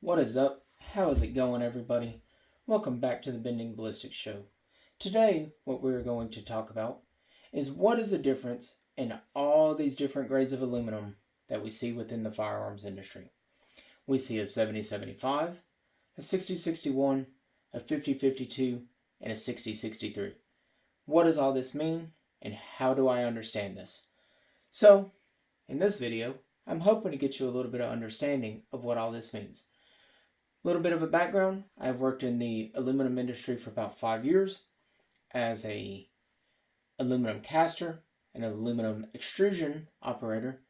What is up? How is it going, everybody? Welcome back to the Bending Ballistics Show. Today, what we're going to talk about is what is the difference in all these different grades of aluminum that we see within the firearms industry. We see a 70-75, a 60-61, a 50-52, and a 60-63. What does all this mean, and how do I understand this? So, in this video, I'm hoping to get you a little bit of understanding of what all this means. A little bit of a background: I've worked in the aluminum industry for about 5 years as a aluminum caster, an aluminum extrusion operator,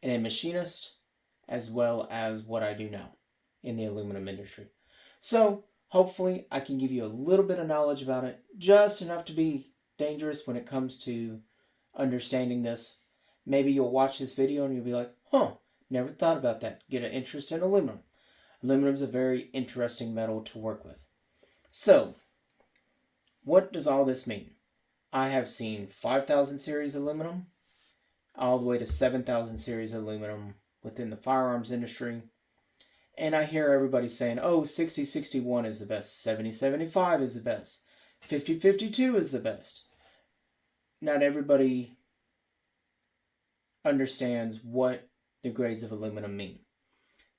and a machinist, as well as what I do now in the aluminum industry. So hopefully I can give you a little bit of knowledge about it, just enough to be dangerous when it comes to understanding this. Maybe you'll watch this video and you'll be like, never thought about that. Get an interest in aluminum. Aluminum is a very interesting metal to work with. So, what does all this mean? I have seen 5,000 series aluminum, all the way to 7,000 series aluminum within the firearms industry. And I hear everybody saying, 60-61 is the best, 70-75 is the best, 50-52 is the best. Not everybody understands what the grades of aluminum mean.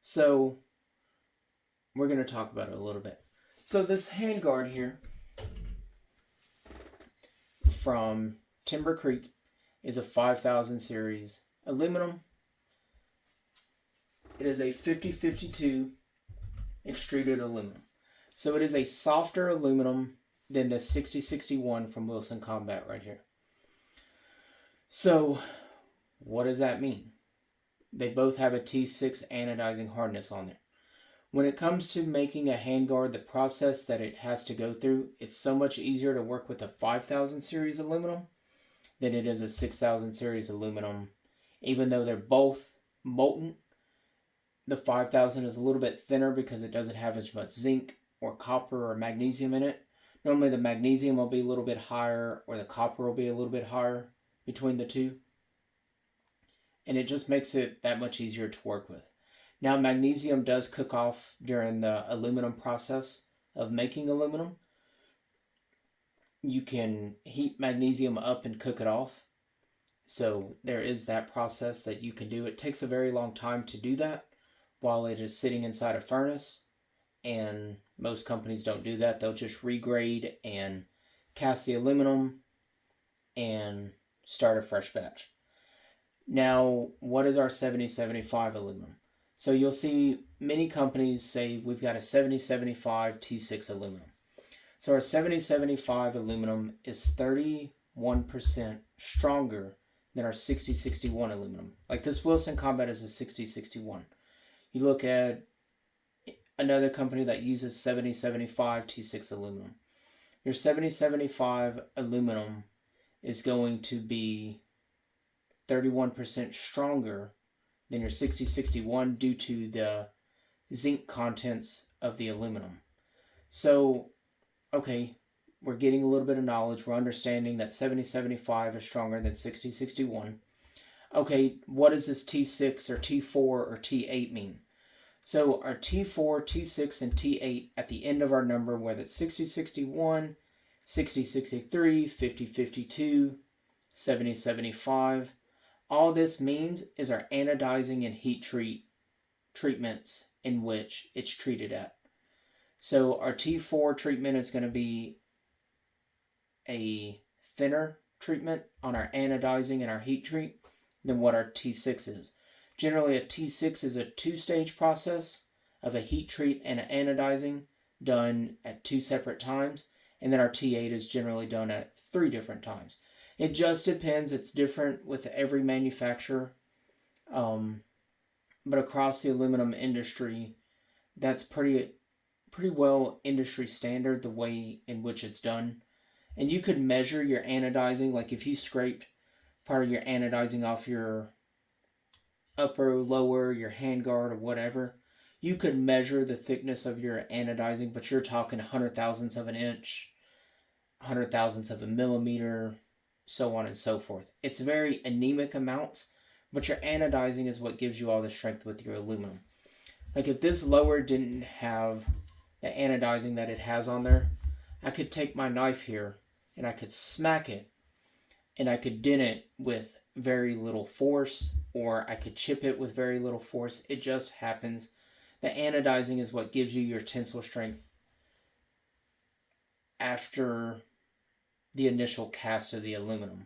So, we're going to talk about it a little bit. So this handguard here from Timber Creek is a 5,000 series aluminum. It is a 50-52 extruded aluminum. So it is a softer aluminum than the 60-61 from Wilson Combat right here. So what does that mean? They both have a T6 anodizing hardness on there. When it comes to making a handguard, the process that it has to go through, it's so much easier to work with a 5,000 series aluminum than it is a 6,000 series aluminum. Even though they're both molten, the 5,000 is a little bit thinner because it doesn't have as much zinc or copper or magnesium in it. Normally the magnesium will be a little bit higher, or the copper will be a little bit higher between the two. And it just makes it that much easier to work with. Now, magnesium does cook off during the aluminum process of making aluminum. You can heat magnesium up and cook it off. So there is that process that you can do. It takes a very long time to do that while it is sitting inside a furnace. And most companies don't do that. They'll just regrade and cast the aluminum and start a fresh batch. Now, what is our 70-75 aluminum? So you'll see many companies say we've got a 70-75 T6 aluminum. So our 70-75 aluminum is 31% stronger than our 60-61 aluminum. Like this Wilson Combat is a 60-61. You look at another company that uses 70-75 T6 aluminum. Your 70-75 aluminum is going to be 31% stronger than your 60-61 due to the zinc contents of the aluminum. So, okay, we're getting a little bit of knowledge. We're understanding that 70-75 is stronger than 60-61. Okay, what does this T6 or T4 or T8 mean? So our T4, T6, and T8 at the end of our number, whether it's 60-61, 60-63, 50-52, 70-75, all this means is our anodizing and heat treatments in which it's treated at. So our T4 treatment is going to be a thinner treatment on our anodizing and our heat treat than what our T6 is. Generally, a T6 is a two-stage process of a heat treat and an anodizing done at 2 separate times, and then our T8 is generally done at 3 different times. It just depends. It's different with every manufacturer. But across the aluminum industry, that's pretty well industry standard, the way in which it's done. And you could measure your anodizing, like if you scraped part of your anodizing off your upper, lower, your handguard or whatever, you could measure the thickness of your anodizing, but you're talking 100 thousandths of an inch, 100 thousandths of a millimeter, so on and so forth. It's very anemic amounts, but your anodizing is what gives you all the strength with your aluminum. Like if this lower didn't have the anodizing that it has on there, I could take my knife here and I could smack it and I could dent it with very little force, or I could chip it with very little force. It just happens. The anodizing is what gives you your tensile strength after the initial cast of the aluminum.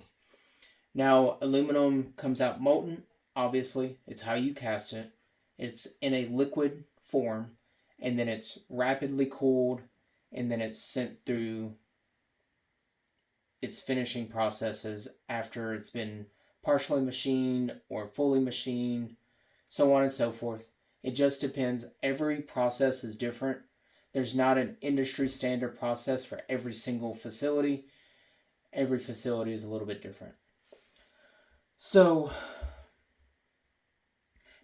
Now, aluminum comes out molten, obviously. It's how you cast it. It's in a liquid form, and then it's rapidly cooled, and then it's sent through its finishing processes after it's been partially machined or fully machined, so on and so forth. It just depends. Every process is different. There's not an industry standard process for every single facility. Every facility is a little bit different. So,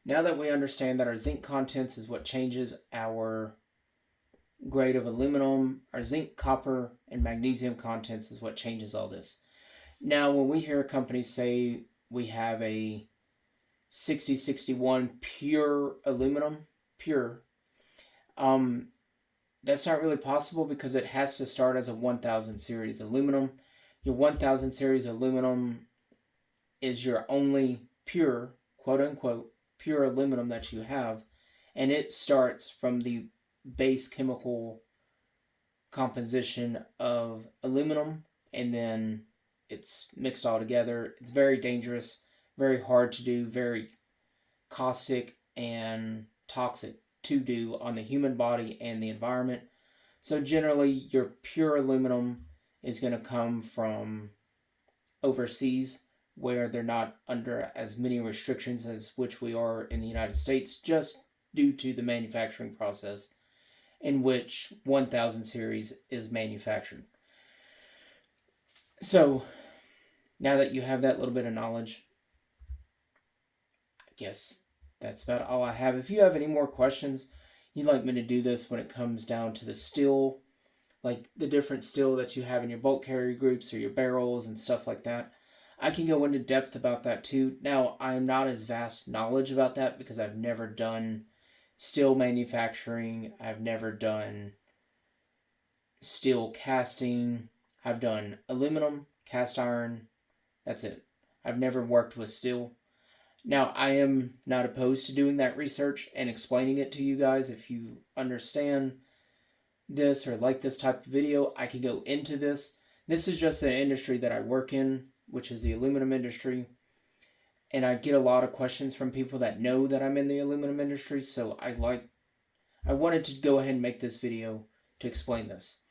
now that we understand that our zinc contents is what changes our grade of aluminum, our zinc, copper, and magnesium contents is what changes all this. Now, when we hear companies say we have a 6061 pure aluminum, that's not really possible because it has to start as a 1000 series aluminum. Your 1000 series aluminum is your only pure, quote unquote, pure aluminum that you have, and it starts from the base chemical composition of aluminum, and then it's mixed all together. It's very dangerous, very hard to do, very caustic and toxic to do on the human body and the environment. So generally, your pure aluminum is going to come from overseas, where they're not under as many restrictions as which we are in the United States, just due to the manufacturing process in which 1000 series is manufactured. So, now that you have that little bit of knowledge, I guess that's about all I have. If you have any more questions, you'd like me to do this when it comes down to the steel, like the different steel that you have in your bulk carrier groups or your barrels and stuff like that, I can go into depth about that too. Now, I'm not as vast knowledge about that because I've never done steel manufacturing. I've never done steel casting. I've done aluminum, cast iron. That's it. I've never worked with steel. Now, I am not opposed to doing that research and explaining it to you guys. If you understand this or like this type of video, I can go into this. This is just an industry that I work in, which is the aluminum industry. And I get a lot of questions from people that know that I'm in the aluminum industry, so I wanted to go ahead and make this video to explain this.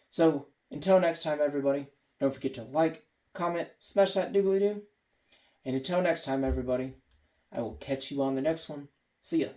So, until next time, everybody, don't forget to like, comment, smash that doobly-doo. And until next time, everybody, I will catch you on the next one. See ya.